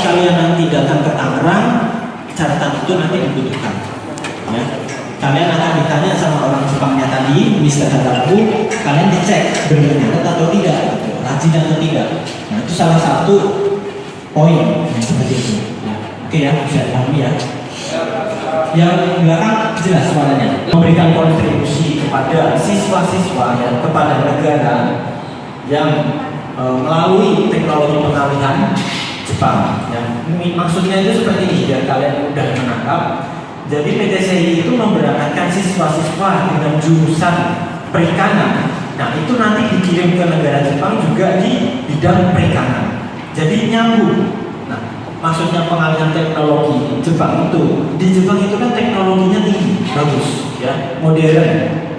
kalian nanti datang ke Tangerang, catatan itu nanti dibutuhkan. Ya. Kalian akan ditanya sama orang Jepangnya tadi, Mister Kataku, kalian dicek benar nyatet atau tidak, rajin atau tidak. Nah itu salah satu poin yang seperti itu. Ya. Oke ya, bisa dipahami ya. Yang belakang jelas suaranya. Memberikan kontribusi kepada siswa-siswa ya, kepada negara yang melalui teknologi pengalihan Jepang. Ya. Maksudnya itu seperti ini biar kalian mudah menangkap. Jadi PTCI itu memberangkatkan siswa-siswa dengan jurusan perikanan. Nah itu nanti dikirim ke negara Jepang juga di bidang perikanan. Jadi nyambung. Nah maksudnya pengalihan teknologi Jepang itu, di Jepang itu kan teknologinya tinggi, bagus, ya, modern.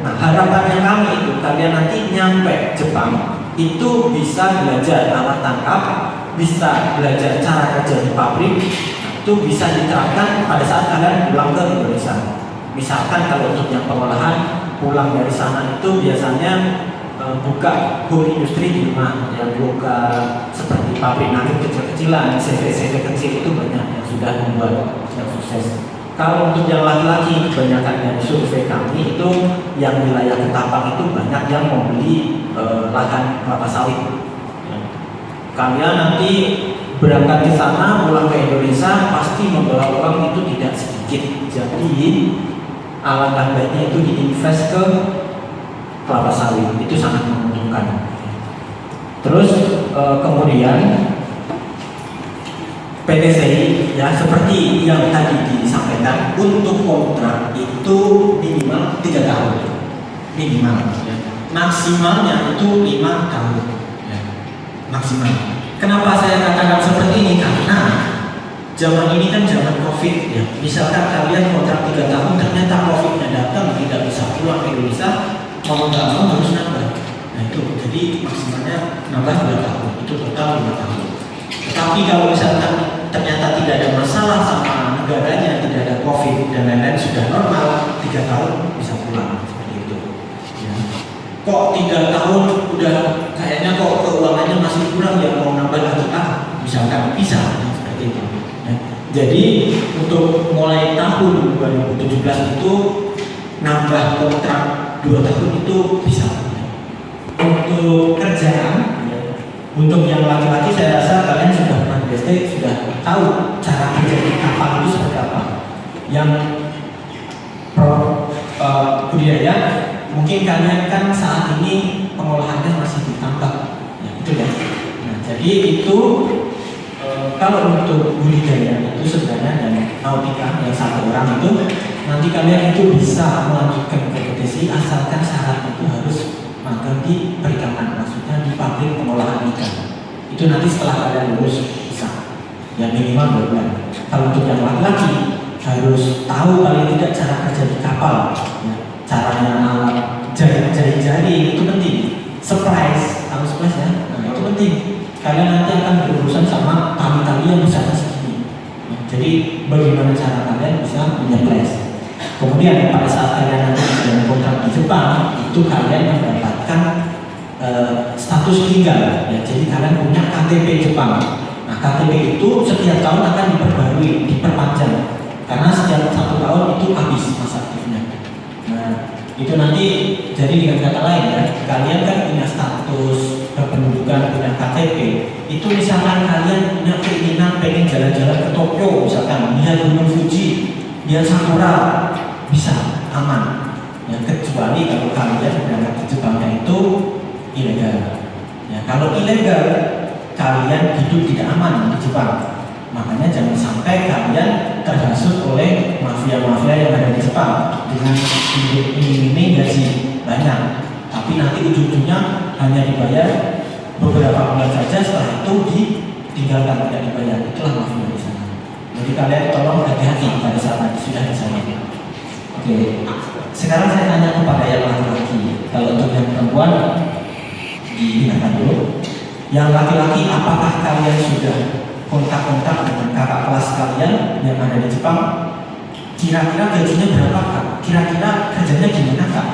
Nah harapannya kami itu kalian nanti nyampe Jepang itu bisa belajar alat tangkap, bisa belajar cara kerja di pabrik. Itu bisa diterapkan pada saat kalian pulang ke Indonesia. Misalkan kalau untuk yang pengolahan pulang dari sana itu biasanya buka home industri di rumah, yang buka seperti pabrik nugget kecil-kecilan, CV kecil itu banyak yang sudah membuat yang sukses. Kalau untuk yang laki-laki, kebanyakan dari survei kami itu yang wilayah Ketapang itu banyak yang membeli lahan kelapa sawit. Kalian nanti berangkat ke sana, pulang ke Indonesia pasti membawa uang itu tidak sedikit. Jadi alangkah baiknya itu diinvest ke kelapa sawit, itu sangat menguntungkan. Terus kemudian PTCI ya seperti yang tadi disampaikan, untuk kontrak itu minimal 3 tahun minimal ya. Maksimalnya itu 5 tahun ya. Maksimal. Kenapa saya katakan seperti ini? Karena zaman ini kan zaman COVID ya. Misalkan kalian kontrak 3 tahun ternyata COVID-nya datang, tidak bisa pulang ke Indonesia, mau nggak mau harus nambah. Nah itu, jadi maksimalnya nambah 2 tahun, itu total 5 tahun. Tetapi kalau misalkan ternyata tidak ada masalah sama negaranya, tidak ada COVID dan lain-lain, sudah normal, 3 tahun bisa pulang seperti itu. Ya. Kok 3 tahun udah kayaknya kok keuangannya masih kurang, ya mau nambah lagi misalkan bisa seperti itu. Ya. Jadi untuk mulai tahun 2017 itu nambah kontrak 2 tahun itu bisa. Untuk kerjaan, ya, untuk yang laki-laki saya rasa kalian sudah pernah di SD, sudah tahu cara kerja di kapal itu seperti apa. Yang budidaya, mungkin kalian kan saat ini pengolahannya masih ditambak, ya, itu ya. Nah, jadi itu kalau untuk budidaya itu sebenarnya dan nautika yang 1 orang itu nanti kalian itu bisa melanjutkan ke PTCI asalkan syarat itu harus magang di perikanan, maksudnya di pabrik pengolahan ikan. Itu nanti setelah kalian lulus bisa, ya minimal 2 bulan. Kalau untuk yang laki-laki harus tahu paling tidak cara kerja di kapal, ya, caranya alat jari-jari itu penting. Surprise, tahu surprise ya? Nah itu penting. Kalian nanti akan berurusan sama tali-tali yang besar segini. Ya, jadi bagaimana cara kalian bisa menyeples. Kemudian pada saat kalian nanti dalam kontrak di Jepang, itu kalian mendapatkan status tinggal. Ya, jadi kalian punya KTP Jepang. Nah KTP itu setiap tahun akan diperbarui, diperpanjang. Karena setiap 1 tahun itu habis masa aktifnya. Nah itu nanti jadi dengan kata lain ya, kalian kan punya status berpendudukan, punya KTP. Itu misalkan kalian punya keinginan pengen jalan-jalan ke Tokyo, misalkan lihat Gunung Fuji, lihat Sakura, bisa aman. Ya, kecuali kalau kalian berangkat ke Jepangnya itu ilegal. Ya, kalau ilegal kalian hidup tidak aman di Jepang. Makanya jangan sampai kalian terhasut oleh mafia-mafia yang ada di Jepang dengan ini gaji banyak, tapi nanti ujung-ujungnya hanya dibayar beberapa bulan saja, setelah itu ditinggalkan, tidak dibayar. Itulah mafia di sana. Jadi kalian tolong hati-hati pada saat nanti sudah di sana. Oke, sekarang saya tanya kepada yang laki-laki. Kalau untuk yang perempuan dihinakan dulu. Yang laki-laki, apakah kalian sudah kontak-kontak dengan kakak kelas kalian yang ada di Jepang? Kira-kira gajinya berapa kak? Kira-kira kerjanya gimana kak?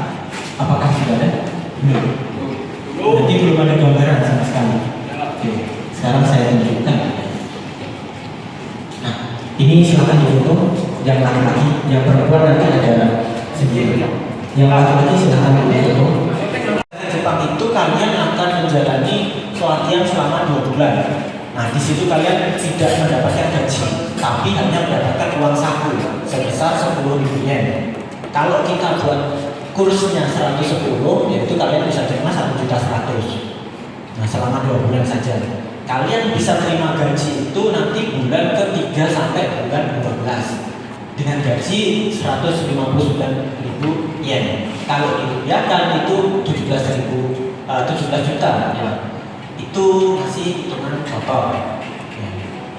Apakah sudah ada? Belum. Nanti belum ada gambaran sama sekali. Oke, sekarang saya tunjukkan. silakan difoto. Yang laki-laki, yang perempuan nanti ada sendiri. Yang laki-laki silakan difoto. Jepang itu kalian akan menjalani pelatihan selama 2 bulan. Nah, di situ kalian tidak mendapatkan gaji, tapi hanya mendapatkan uang saku sebesar 10.000 yen. Kalau kita buat kursnya 110, yaitu kalian bisa terima 1.100.000. Nah, selama 2 bulan saja. Kalian bisa terima gaji itu nanti bulan ke-3 sampai bulan 12 dengan gaji 159.000 yen. Kalau dirupiahkan itu 17 juta ya. Itu masih hitungan kotor. Ya.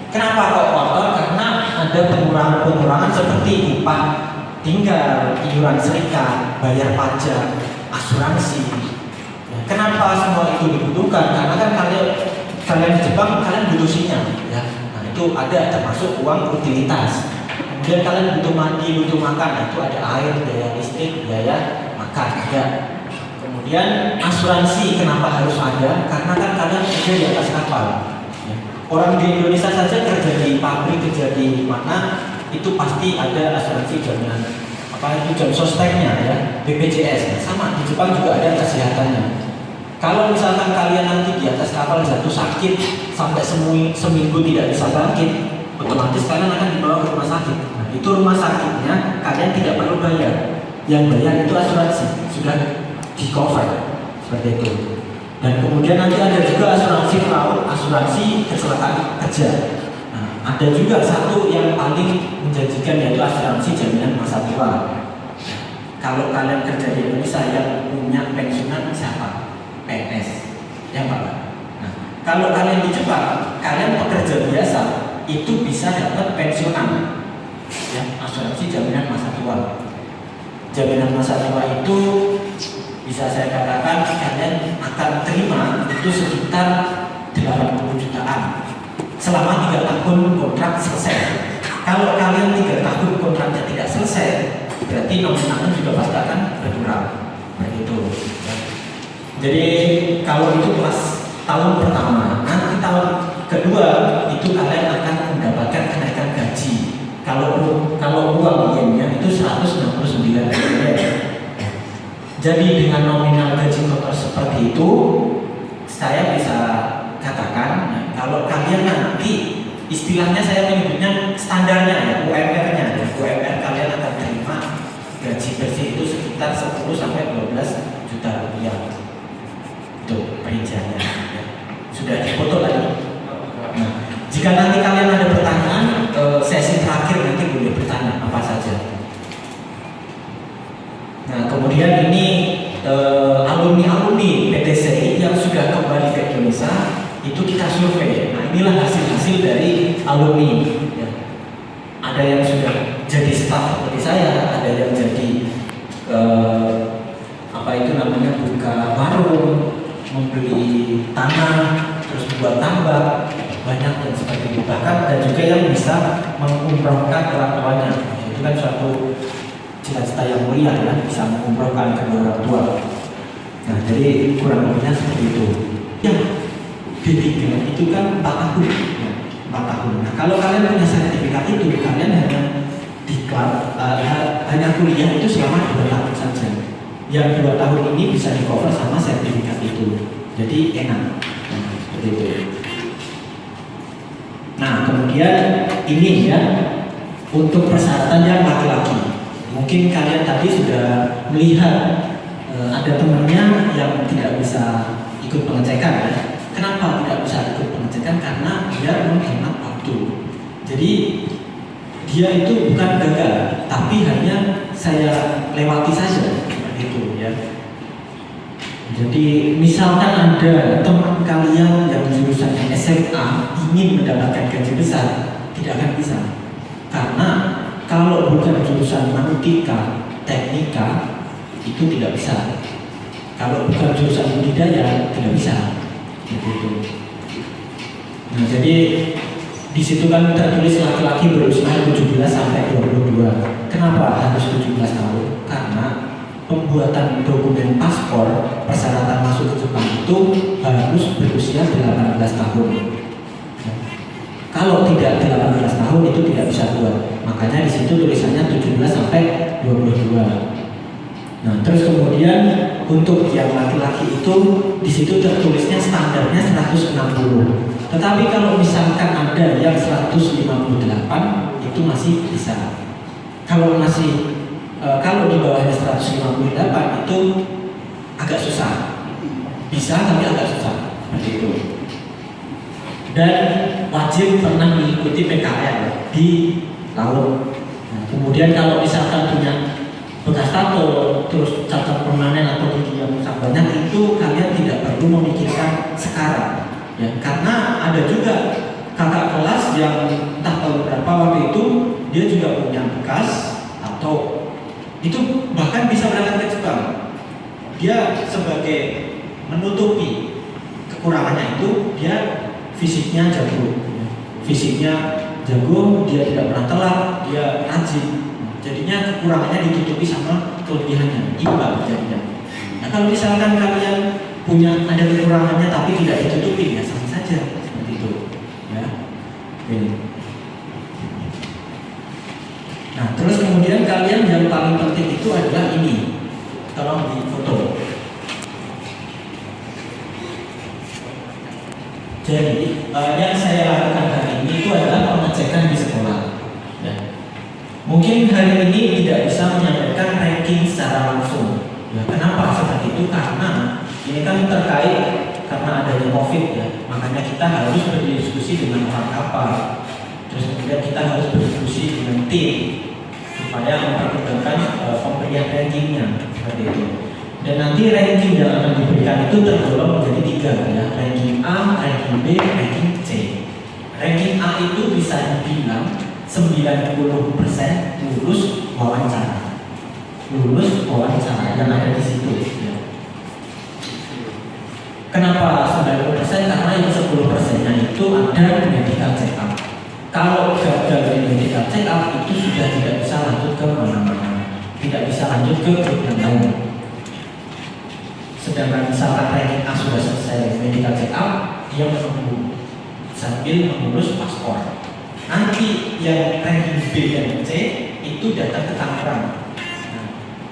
Kenapa kok kotor? Karena ada pengurangan-pengurangan seperti upah tinggal, iuran serikat, bayar pajak, asuransi. Ya. Kenapa semua itu dibutuhkan? Karena kan kalian di Jepang kalian butuh sinyal. Ya. Nah, itu ada termasuk uang utilitas. Kemudian kalian butuh mandi, butuh makan. Nah, itu ada air, biaya listrik, biaya makan. Ya. Kemudian asuransi kenapa harus ada? Karena kan kalian kerja di atas kapal. Ya. Orang di Indonesia saja kerja di pabrik, kerja di mana itu pasti ada asuransi jaminan apa itu jam sosteknya ya, BPJS. Nah, sama di Jepang juga ada kesehatannya. Kalau misalkan kalian nanti di atas kapal jatuh sakit sampai seminggu tidak bisa bangkit, otomatis kalian akan dibawa ke rumah sakit. Nah, itu rumah sakitnya kalian tidak perlu bayar. Yang bayar itu asuransi sudah di cover seperti itu. Dan kemudian nanti ada juga asuransi pelaut, asuransi kecelakaan kerja. Nah, ada juga satu yang paling menjanjikan yaitu asuransi jaminan masa tua. Kalau kalian kerja di Indonesia yang punya pensiunan siapa? PNS, ya Pak. Nah, kalau kalian di Jepang, kalian pekerja biasa itu bisa dapat pensiunan, ya asuransi jaminan masa tua. Jaminan masa tua itu bisa saya katakan kalian akan terima itu sekitar 80 jutaan selama 3 tahun kontrak selesai. Kalau kalian 3 tahun kontraknya tidak selesai, berarti nominalnya juga pasti akan berkurang. Begitu. Jadi kalau itu pas tahun pertama, nanti tahun kedua itu kalian akan mendapatkan kenaikan gaji. Kalau uang yennya itu 169 yen. Jadi dengan nominal gaji kotor seperti itu, saya bisa katakan kalau kalian nanti istilahnya saya menyebutnya standarnya ya, UMR-nya. UMR kalian akan terima gaji bersih itu sekitar 10 sampai 12 juta rupiah. Itu perinciannya. Ya. Sudah dipoto lagi. Nah, jika nanti kalian ada pertanyaan, sesi terakhir nanti boleh bertanya apa saja. Nah, kemudian ini alumni PTCI yang sudah kembali ke Indonesia itu kita survei. Nah, inilah hasil-hasil dari alumni. Ya. Ada yang sudah jadi staf seperti saya, ada yang jadi apa itu namanya buka warung, membeli tanah, terus buat tambak, banyak yang seperti itu. Bahkan ada juga yang bisa mengumrohkan orang tuanya. Itu kan suatu cita-cita yang mulia ya, bisa mengumrohkan kedua orang tua. Nah, jadi kurang lebihnya seperti itu. Yang D3 itu kan 4 tahun, ya, 4 tahun. Nah, kalau kalian punya sertifikat itu, kalian hanya kuliah itu selama 2 tahun saja. Yang 2 tahun ini bisa di cover sama sertifikat itu. Jadi enak, nah, seperti itu. Nah, kemudian ini ya untuk persyaratan yang laki-laki. Mungkin kalian tadi sudah melihat ada temannya yang tidak bisa ikut pengecekan ya. Kenapa tidak bisa ikut pengecekan? Karena dia menghemat waktu. Jadi dia itu bukan gagal, tapi hanya saya lewati saja begitu ya. Jadi misalkan ada teman kalian yang jurusan SMA ingin mendapatkan gaji besar, tidak akan bisa. Karena kalau bukan jurusan nautika, teknika, itu tidak bisa. Kalau bukan jurusan budidaya, tidak bisa. Gitu. Nah, jadi di situ kan tertulis laki-laki berusia 17 sampai 22. Kenapa harus 17 tahun? Karena pembuatan dokumen paspor persyaratan masuk ke Jepang itu harus berusia 18 tahun. Kalau tidak 18 tahun itu tidak bisa keluar. Makanya di situ tulisannya 17 sampai 22. Nah, terus kemudian untuk yang laki-laki itu di situ tertulisnya standarnya 160. Tetapi kalau misalkan ada yang 158 itu masih bisa. Kalau kalau di bawahnya 158 itu agak susah. Bisa tapi agak susah seperti itu. Dan wajib pernah mengikuti PKL di laut. Nah, kemudian kalau misalkan punya bekas tato, terus cacat permanen atau gigi yang rusak banyak, itu kalian tidak perlu memikirkan sekarang, ya. Karena ada juga kakak kelas yang entah tahun berapa waktu itu dia juga punya bekas atau itu bahkan bisa berangkat ke Jepang. Dia sebagai menutupi kekurangannya itu dia fisiknya jago, dia tidak pernah telat, dia rajin. Jadinya kekurangannya ditutupi sama kelebihannya, imbang jadinya. Nah, kalau misalkan kalian punya ada kekurangannya tapi tidak ditutupi, ya sama saja seperti itu, ya. Oke. Nah, terus kemudian kalian yang paling penting itu adalah ini, tolong di foto. Jadi yang saya lakukan hari ini itu adalah pengecekan di sekolah. Ya. Mungkin hari ini tidak bisa menyampaikan ranking secara langsung. Ya, kenapa seperti itu? Karena ini kan terkait karena adanya COVID, ya. Makanya kita harus berdiskusi dengan orang kapal. Terus kemudian kita harus berdiskusi dengan tim supaya mempertimbangkan pemberian rankingnya seperti itu. Dan nanti ranking yang akan diberikan itu tergolong menjadi 3, ya. Ranking A, ranking B, ranking C. Ranking A itu bisa dibilang 90% lulus wawancara. Lulus wawancara yang ada di situ, ya. Kenapa 90%? Karena yang 10%-nya itu ada medical check up. Kalau gagal di medical check up itu sudah tidak bisa lanjut ke mana-mana, tidak bisa lanjut ke grup yang lain. Sedangkan misalkan ranking A sudah selesai medical check up, dia menunggu sambil mengurus paspor. Nanti yang ranking B dan C itu datang ke Tangerang. Nah,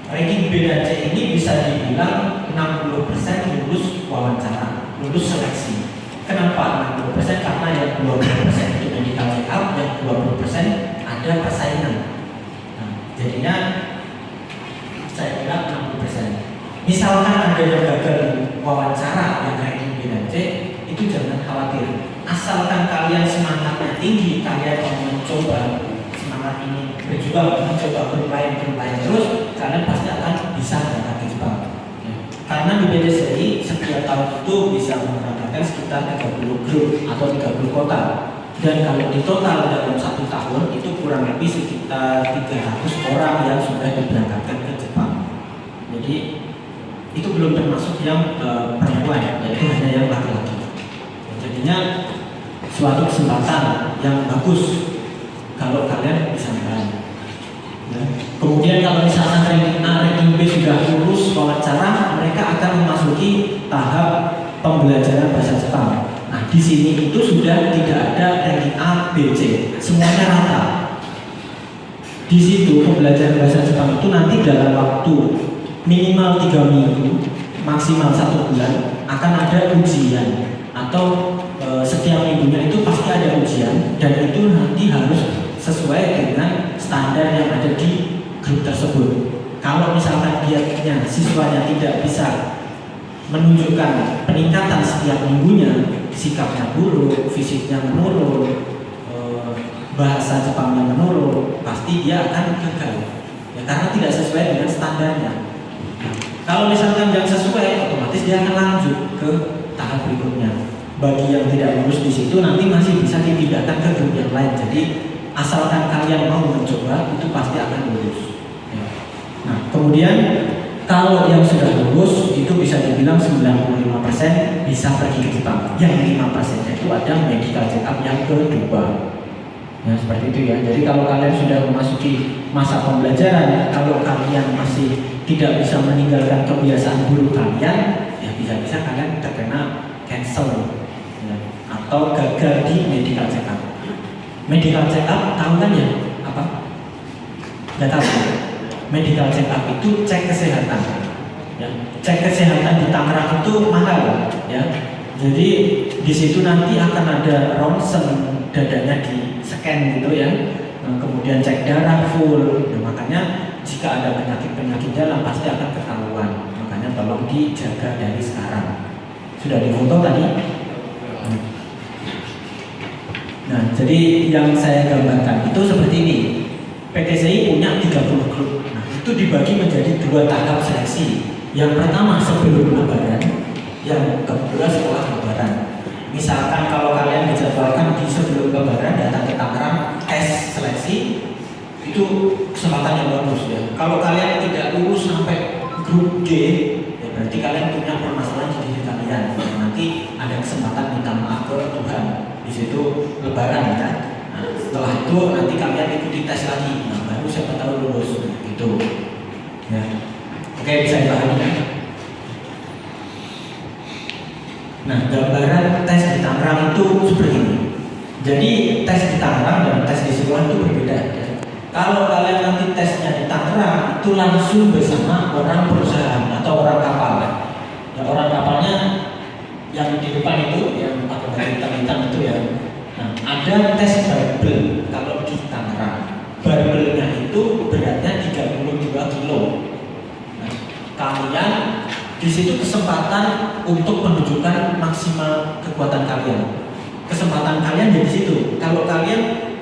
ranking B dan C ini bisa dibilang 60% lulus wawancara, lulus seleksi. Kenapa 60%? Karena yang 20% itu medical check up, yang 20% ada persaingan. Nah, jadinya saya bilang 60%. Misalkan ada yang gagal wawancara yang ranking B dan C, itu jangan khawatir. Asalkan kalian semangatnya tinggi, kalian mau mencoba semangat ini, berjuang mencoba bermain terus, kalian pasti akan bisa berangkat ke Jepang. Ya. Karena di BDSI setiap tahun itu bisa memberangkatkan sekitar 30 grup atau 30 kota. Dan kalau di total dalam 1 tahun itu kurang lebih sekitar 300 orang yang sudah diberangkatkan ke Jepang. Jadi itu belum termasuk yang perempuan, yaitu hanya yang laki-laki. Jadinya suatu kesempatan yang bagus kalau kalian bisa meraih. Ya. Kemudian kalau misalnya ranking A, ranking B sudah lulus wawancara, mereka akan memasuki tahap pembelajaran bahasa Jepang. Nah, di sini itu sudah tidak ada ranking A, B, C, semuanya rata. Di situ pembelajaran bahasa Jepang itu nanti dalam waktu minimal 3 minggu, maksimal 1 bulan akan ada ujian atau setiap minggunya itu pasti ada ujian dan itu nanti harus sesuai dengan standar yang ada di grup tersebut. Kalau misalkan dia siswanya tidak bisa menunjukkan peningkatan setiap minggunya, sikapnya buruk, fisiknya menurun, bahasa Jepangnya menurun, pasti dia akan gagal. Ya, karena tidak sesuai dengan standarnya. Kalau misalkan yang sesuai, otomatis dia akan lanjut ke tahap berikutnya. Bagi yang tidak lulus di situ nanti masih bisa dipindahkan ke grup yang lain. Jadi asalkan kalian mau mencoba, itu pasti akan lulus. Ya. Nah, kemudian kalau yang sudah lulus itu bisa dibilang 95% bisa pergi ke Jepang. Yang 5% itu ada medical check up yang kedua. Ya, seperti itu ya. Jadi kalau kalian sudah memasuki masa pembelajaran, kalau kalian masih tidak bisa meninggalkan kebiasaan buruk kalian, ya bisa-bisa kalian terkena cancel, ya, atau gagal di medical check up. Medical check up tahu kan ya? Apa? Nggak tahu. Medical check up itu cek kesehatan. Ya, cek kesehatan di Tangerang itu mahal, ya. Jadi di situ nanti akan ada ronsen dadanya di scan gitu ya. Kemudian cek darah full. Nah, makanya jika ada penyakit-penyakit dalam pasti akan ketahuan. Makanya tolong dijaga dari sekarang. Sudah difoto tadi? Nah, jadi yang saya gambarkan itu seperti ini. PTCI punya 30 grup. Nah, itu dibagi menjadi 2 tahap seleksi. Yang pertama sebelum lebaran, yang kedua setelah lebaran. Misalkan kalau kalian dijadwalkan di sebelum lebaran datang ke Tangerang tes seleksi, itu kesempatan yang bagus ya. Kalau kalian tidak lulus sampai grup G, ya berarti kalian punya permasalahan di diri kalian. Nanti ada kesempatan minta maaf ke Tuhan. Di situ lebaran ya. Nah, setelah itu nanti kalian ikuti tes lagi. Nah, baru siapa tahu lulus gitu. Ya. Oke, bisa dipahami kan? Nah, gambaran tes di Tangerang itu seperti ini. Jadi tes di Tangerang dan tes di sekolah itu berbeda. Ya. Kalau kalian nanti tesnya di Tangerang itu langsung bersama orang perusahaan atau orang kapal. Ya, orang kapalnya yang di depan itu yang pakai baju hitam-hitam itu ya. Nah, ada tes barbel kalau di Tangerang. Barbelnya itu beratnya 32 kilo. Nah, kalian di situ kesempatan untuk menunjukkan maksimal kekuatan kalian. Kesempatan kalian di situ. Kalau kalian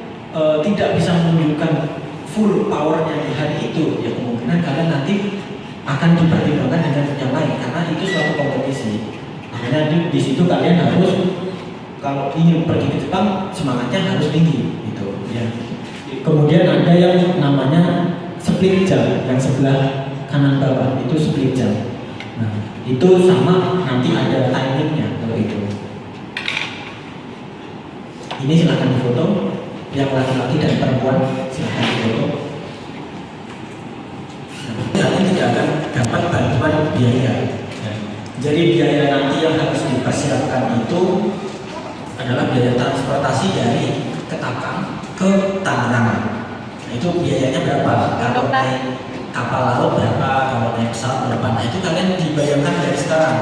tidak bisa menunjukkan full powernya di hari itu, ya kemungkinan kalian nanti akan dipertimbangkan dengan yang lain karena itu suatu kompetisi. Makanya di situ kalian harus kalau ingin pergi ke Jepang semangatnya harus tinggi gitu ya. Kemudian ada yang namanya split jump yang sebelah kanan bawah itu split jump. Nah, itu sama nanti ada timingnya kalau itu. Ini silakan difoto. Yang laki-laki dan perempuan silakan difoto. Nah, kalian tidak akan dapat bantuan biaya. Ya. Jadi biaya nanti yang harus dipersiapkan itu adalah biaya transportasi dari Ketapang ke Tangerang. Nah, itu biayanya berapa? Kalau naik kapal laut berapa? Kalau naik pesawat berapa? Nah, itu kalian dibayarkan dari sekarang.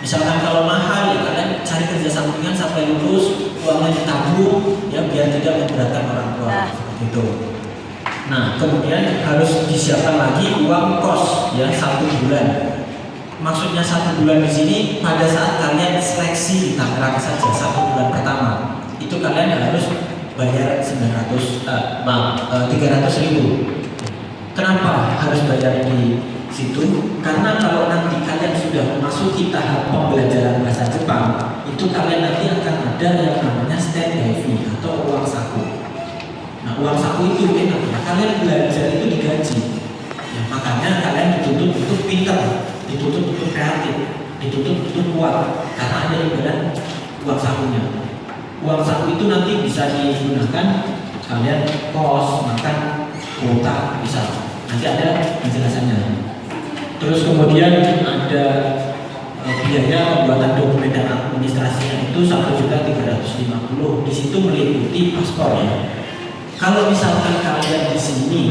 Misalkan kalau mahal ya kalian cari kerja sampingan sampai lulus, uangnya ditabung ya biar tidak memberatkan orang tua seperti itu. Nah, kemudian harus disiapkan lagi uang kos ya 1 bulan. Maksudnya 1 bulan di sini pada saat kalian seleksi di Tangerang saja 1 bulan pertama itu kalian harus bayar 300.000. Kenapa harus bayar di situ? Karena kalau nanti kalian sudah memasuki tahap pembelajaran bahasa Jepang, itu kalian nanti akan ada yang namanya stand-by fee atau uang saku. Nah, uang saku itu enak ya, kalian belajar itu digaji. Ya, makanya kalian dituntut untuk pintar, dituntut untuk kreatif, dituntut untuk kuat, karena ada ibarat uang sakunya. Uang saku itu nanti bisa digunakan kalian kos, makan, kuota, bisa. Nanti ada penjelasannya. Terus kemudian ada biaya pembuatan dokumen dan administrasinya itu 1.350.000. Di situ meliputi paspor ya. Kalau misalkan kalian di sini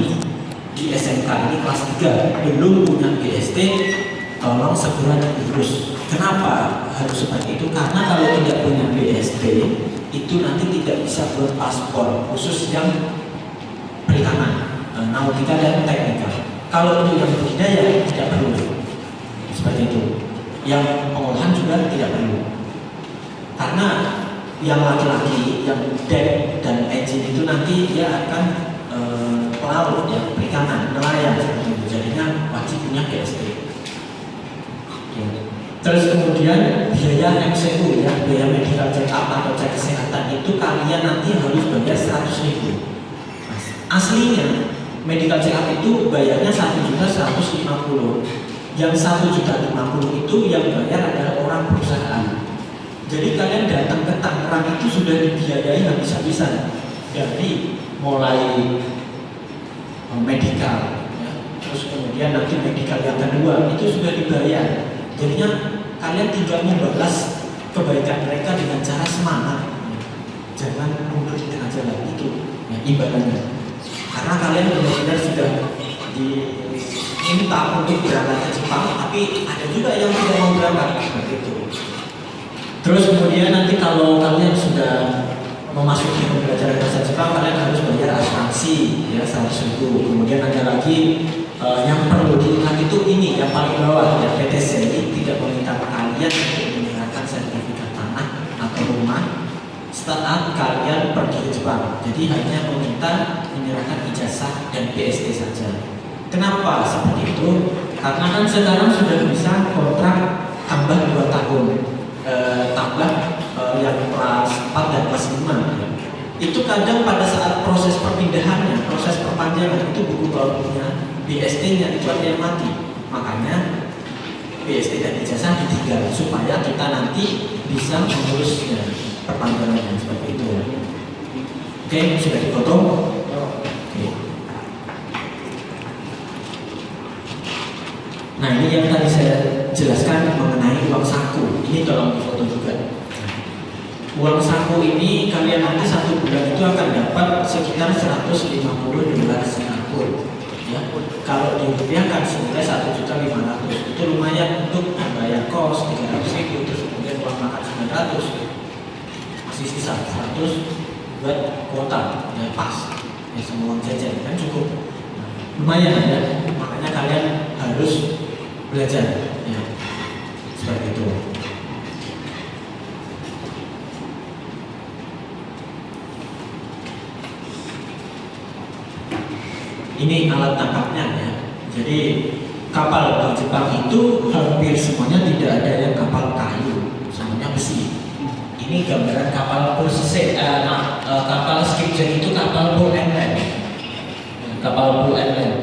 di SMK ini kelas 3 belum punya GST, tolong segera diurus. Kenapa harus seperti itu? Karena kalau tidak punya GST itu nanti tidak bisa buat paspor khusus yang perikanan, nautika dan teknika. Kalau itu yang budidaya tidak perlu, seperti itu. Yang pengolahan juga tidak perlu. Karena yang laki-laki, yang deck dan engine itu nanti dia akan pelaut ya, perikanan, nelayan seperti itu. Jadinya wajib punya GST. Ya. Terus kemudian biaya MCU ya, biaya medical check up atau cek kesehatan itu kalian nanti harus bayar 100.000. Aslinya medical check up itu bayarnya 1.150.000. Yang 1.050.000 itu yang bayar adalah orang perusahaan. Jadi kalian datang ke Tangerang itu sudah dibiayai habis-habisan. Jadi mulai medical, ya. Terus kemudian nanti medical yang kedua itu sudah dibayar. Jadinya kalian tinggal membalas kebaikan mereka dengan cara semangat. jangan mundur di tengah jalan, itu ya, imbalannya. Karena kalian benar-benar sudah diminta untuk berangkat ke Jepang, tapi ada juga yang tidak mau berangkat seperti itu. Terus kemudian nanti kalau kalian sudah memasuki pembelajaran bahasa Jepang, kalian harus bayar asuransi ya 100.000. Kemudian ada lagi yang perlu diingat itu ini yang paling bawah ya, PTCI tidak meminta kalian untuk menyerahkan sertifikat tanah atau rumah saat kalian pergi ke Jepang. Jadi hanya meminta menyerahkan ijazah dan BST saja. Kenapa seperti itu? Karena kan sekarang sudah bisa kontrak tambah 2 tahun, tambah yang kelas 4 dan kelas 5 ya. Itu kadang pada saat proses perpindahannya, proses perpanjangan itu buku barunya BST-nya itu ada yang mati. Makanya BST dan ijazah ditinggal supaya kita nanti bisa mengurusnya perpanjangannya seperti itu. Oke, sudah dipotong. Oke. Nah, ini yang tadi saya jelaskan mengenai uang saku. Ini tolong difoto juga. Uang saku ini kalian nanti 1 bulan itu akan dapat sekitar 150 dolar Singapura. Ya, kalau dirupiahkan senilai 1.500.000 itu lumayan untuk membayar kos 300.000, terus kemudian uang makan 900, masih sisa 100 buat kuota ya, pas ya, semua uang jajan kan cukup. Nah, lumayan ya, makanya kalian harus belajar ya, seperti itu. Ini alat tangkapnya ya. Jadi kapal di Jepang itu hampir semuanya tidak ada yang kapal kayu, semuanya besi. Ini gambaran kapal kapal skipjack itu kapal pull and land. Kapal pull and land.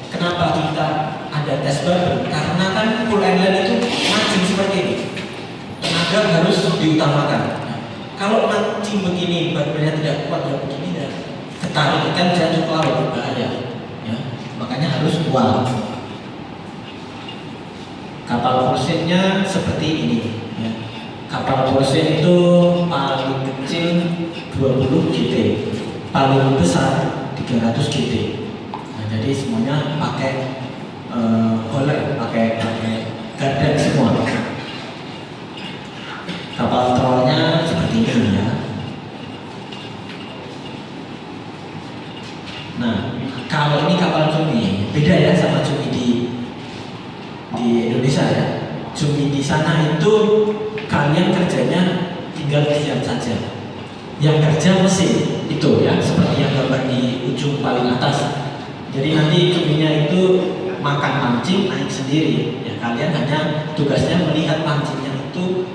Kenapa kita ada tes baru? Karena kan pull and land itu mancing seperti ini, tenaga harus diutamakan. Kalau mancing begini, badannya tidak kuat ya begini ya, ketarik ikan jatuh ke laut bahaya. Ya, makanya harus kuat. Kapal forsetnya seperti ini. Ya. Kapal forset itu paling kecil 20 GT, paling besar 300 GT. Nah, jadi semuanya pakai holer, pakai gardan semua. Kapal trollnya seperti ini ya. Nah, kalau ini kapal cumi, beda ya sama cumi di Indonesia ya. Cumi di sana itu kalian kerjanya tinggal diam saja. Yang kerja mesin itu ya, seperti yang gambar di ujung paling atas. Jadi nanti cuminya itu makan pancing naik sendiri. Ya, kalian hanya tugasnya melihat pancingnya itu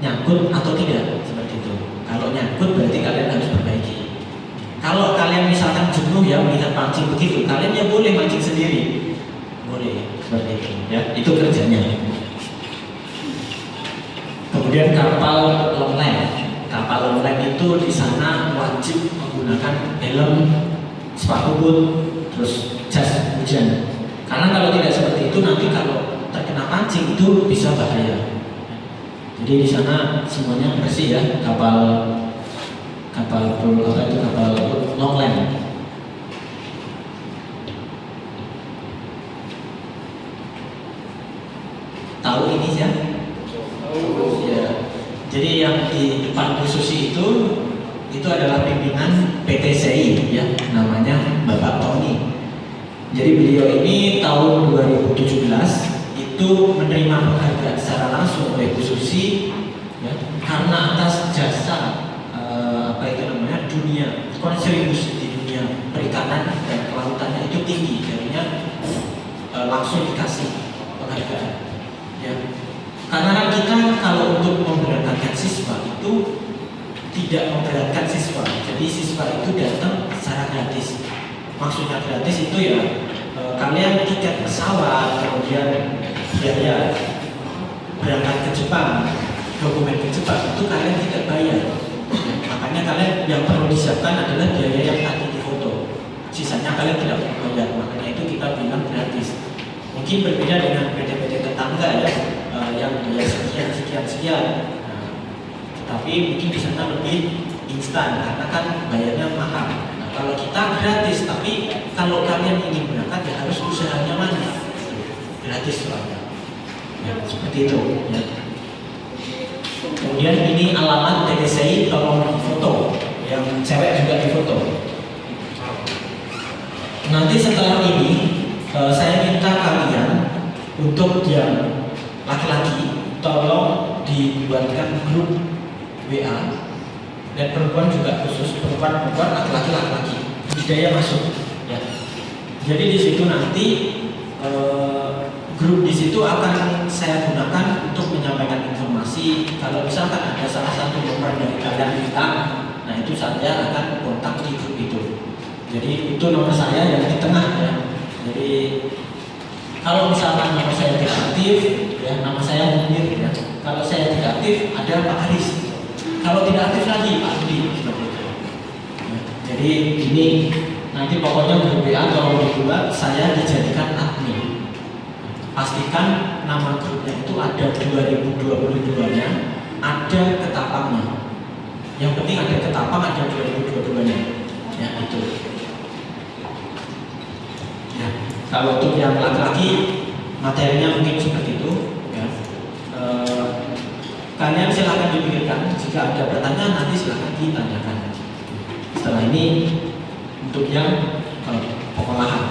nyangkut atau tidak seperti itu. Kalau nyangkut berarti kalian harus perbaiki. Kalau kalian misalkan jenuh ya melihat pancing begitu, kalian ya boleh mancing sendiri, boleh seperti itu ya, itu kerjanya. Kemudian kapal longline itu di sana wajib menggunakan helm, sepatu boot, terus jas hujan. Karena kalau tidak seperti itu nanti kalau terkena pancing itu bisa bahaya. Jadi di sana semuanya bersih ya, kapal longline. Tahu ini ya? Ya. Jadi yang di depan Bu Susi itu adalah pimpinan PTCI ya, namanya Bapak Tony. Jadi beliau ini tahun 2017 itu menerima penghargaan secara langsung oleh Bu Susi ya, karena atas jasa dunia kontribusi di dunia perikanan dan kelautannya itu tinggi, jadinya langsung dikasih penghargaan ya. Karena kan kita kalau untuk memberangkatkan siswa itu tidak memberatkan siswa, jadi siswa itu datang secara gratis. Maksudnya gratis itu ya kalian tiket pesawat, kemudian biaya berangkat ke Jepang, dokumen ke Jepang itu kalian tidak bayar. Makanya kalian yang perlu disiapkan adalah biaya yang tadi difoto. Sisanya kalian tidak perlu bayar. Makanya itu kita bilang gratis. Mungkin berbeda dengan PT-PT tetangga ya, yang bayar sekian. Nah, tetapi mungkin di sana lebih instan karena kan bayarnya mahal. Nah, kalau kita gratis, tapi kalau kalian ingin berangkat ya harus usahanya mana? Gratis soalnya. Ya, seperti itu. Ya. Kemudian ini alamat TTCI, tolong difoto. Yang cewek juga difoto. Nanti setelah ini saya minta kalian untuk yang laki-laki tolong dibuatkan grup WA, dan perempuan juga khusus, perempuan laki-laki budidaya masuk ya. Jadi di situ nanti grup di situ akan saya gunakan untuk menyampaikan informasi. Kalau misalkan ada salah satu member dari kalian hilang, nah itu saya akan kontak di grup itu. Jadi itu nomor saya yang di tengah ya. Jadi kalau misalkan nama saya tidak aktif, ya nama saya Munir ya. Kalau saya tidak aktif, ada Pak Aris. Kalau tidak aktif lagi Pak Budi. Ya, jadi ini nanti pokoknya grup WA kalau dibuat saya dijadikan admin. Pastikan nama grupnya itu ada 2022-nya, ada ketapangnya. Yang penting ada ketapang, ada 2022-nya. Ya itu. Ya, kalau untuk yang laki-laki materinya mungkin seperti itu. Ya. Kalian silahkan dipikirkan. Jika ada pertanyaan nanti silahkan ditanyakan. Setelah ini untuk yang pengolahan.